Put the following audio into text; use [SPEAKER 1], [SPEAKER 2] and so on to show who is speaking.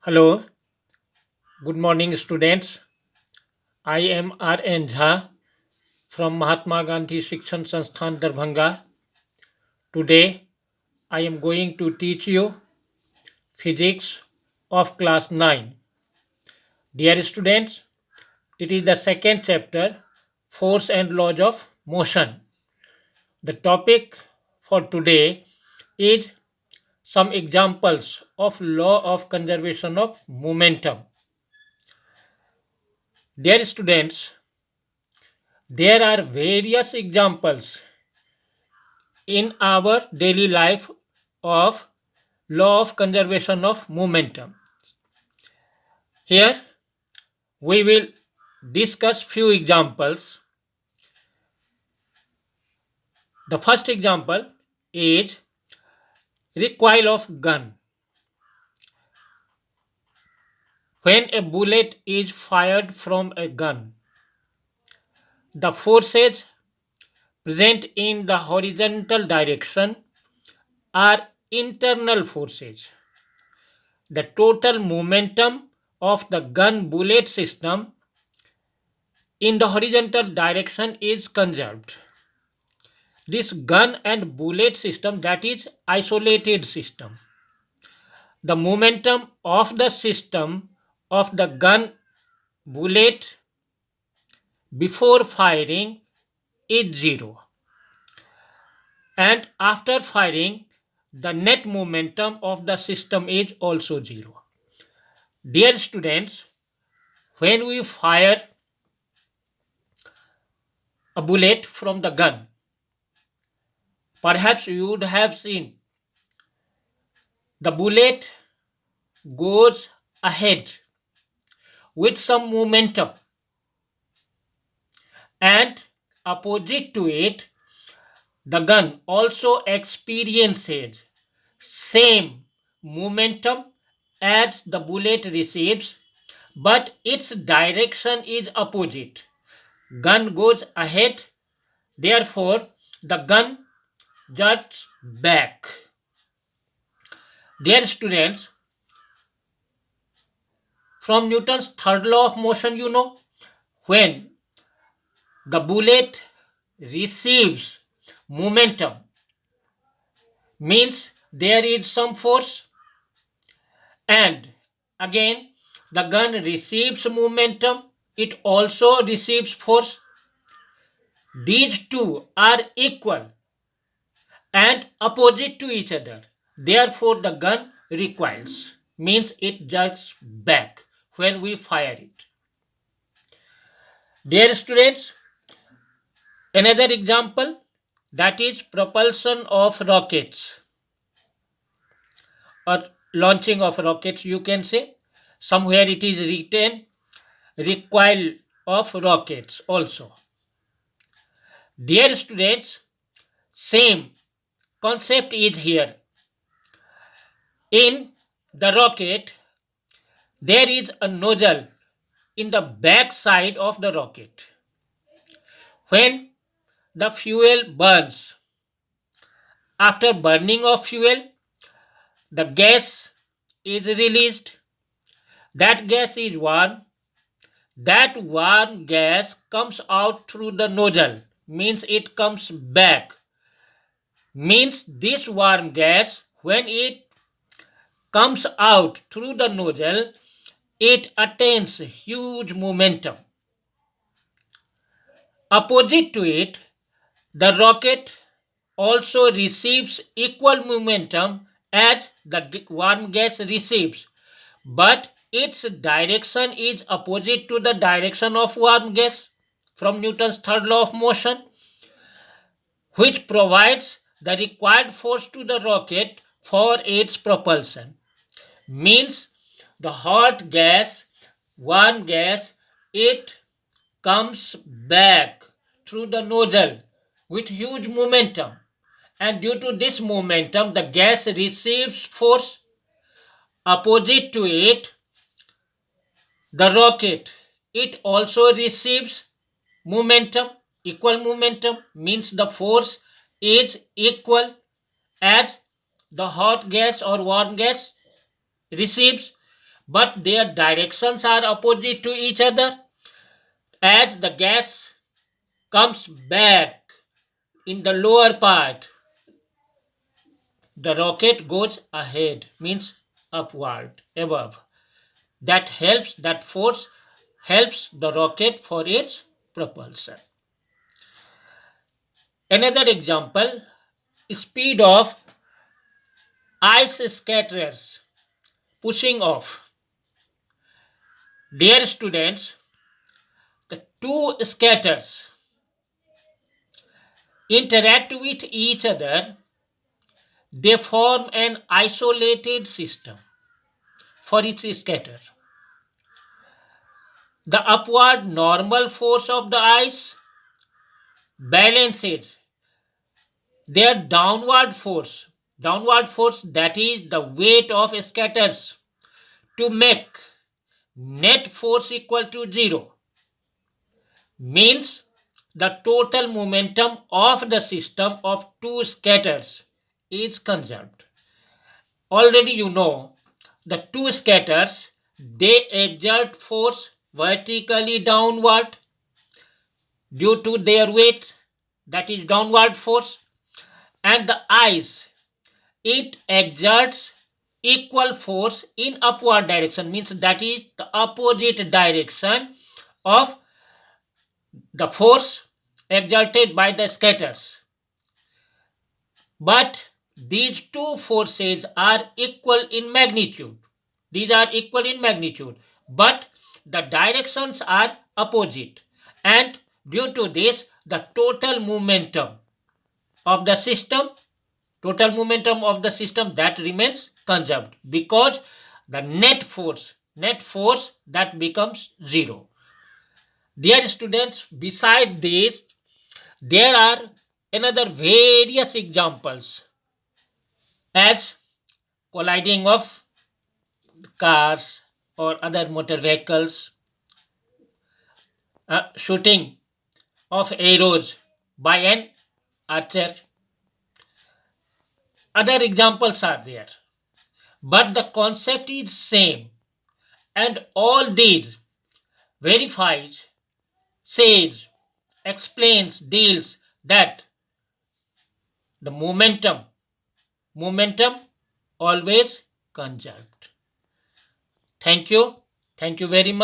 [SPEAKER 1] Hello, good morning, students. I am R.N. Jha from Mahatma Gandhi Shikshan Sansthan Darbhanga. Today, I am going to teach you physics of class 9. Dear students, it is the second chapter, Force and Laws of Motion. The topic for today is some examples of law of conservation of momentum. Dear students, there are various examples in our daily life of law of conservation of momentum. Here we will discuss few examples. The first example is recoil of gun. When a bullet is fired from a gun, the forces present in the horizontal direction are internal forces. The total momentum of the gun bullet system in the horizontal direction is conserved. This gun and bullet system, that is isolated system. The momentum of the system of the gun bullet before firing is zero, and after firing the net momentum of the system is also zero. Dear students, when we fire a bullet from the gun, perhaps you would have seen the bullet goes ahead with some momentum, and opposite to it, the gun also experiences same momentum as the bullet receives, but its direction is opposite. Gun goes ahead, therefore the gun jerks back. Dear students, from Newton's third law of motion, when the bullet receives momentum, means there is some force, and again the gun receives momentum, it also receives force. These two are equal and opposite to each other, therefore the gun recoils, means it jerks back when we fire it. Dear students, another example, that is propulsion of rockets or launching of rockets, you can say. Somewhere it is written recoil of rockets also. Dear students, same concept is here. In the rocket, there is a nozzle in the back side of the rocket. When the fuel burns, after burning of fuel, the gas is released. That gas is warm. That warm gas comes out through the nozzle, means it comes back. Means this warm gas, when it comes out through the nozzle, it attains huge momentum. Opposite to it, the rocket also receives equal momentum as the warm gas receives, but its direction is opposite to the direction of warm gas from Newton's third law of motion, which provides the required force to the rocket for its propulsion. Means the hot gas, warm gas, it comes back through the nozzle with huge momentum, and due to this momentum the gas receives force. Opposite to it, the rocket, it also receives momentum, equal momentum, means the force is equal as the hot gas or warm gas receives, but their directions are opposite to each other. As the gas comes back in the lower part, the rocket goes ahead, means upward, above. That force helps the rocket for its propulsion. Another example, speed of ice scatterers pushing off. Dear students, the two scatters interact with each other, they form an isolated system for each scatter. The upward normal force of the ice balances their downward force, that is the weight of scatters, to make net force equal to zero, means the total momentum of the system of two scatters is conserved. Already you know the two scatters, they exert force vertically downward due to their weight, that is downward force, and the ice, it exerts equal force in upward direction, means that is the opposite direction of the force exerted by the scatters. But these two forces are equal in magnitude. These are equal in magnitude, but the directions are opposite. And due to this, the of the system, total momentum of the system that remains conserved, because the net force that becomes zero. Dear students, beside this, there are another various examples, as colliding of cars or other motor vehicles, shooting of arrows by an archer. Other examples are there, but the concept is same, and all these verifies, says, explains, deals that the momentum always conserved. Thank you. Thank you very much.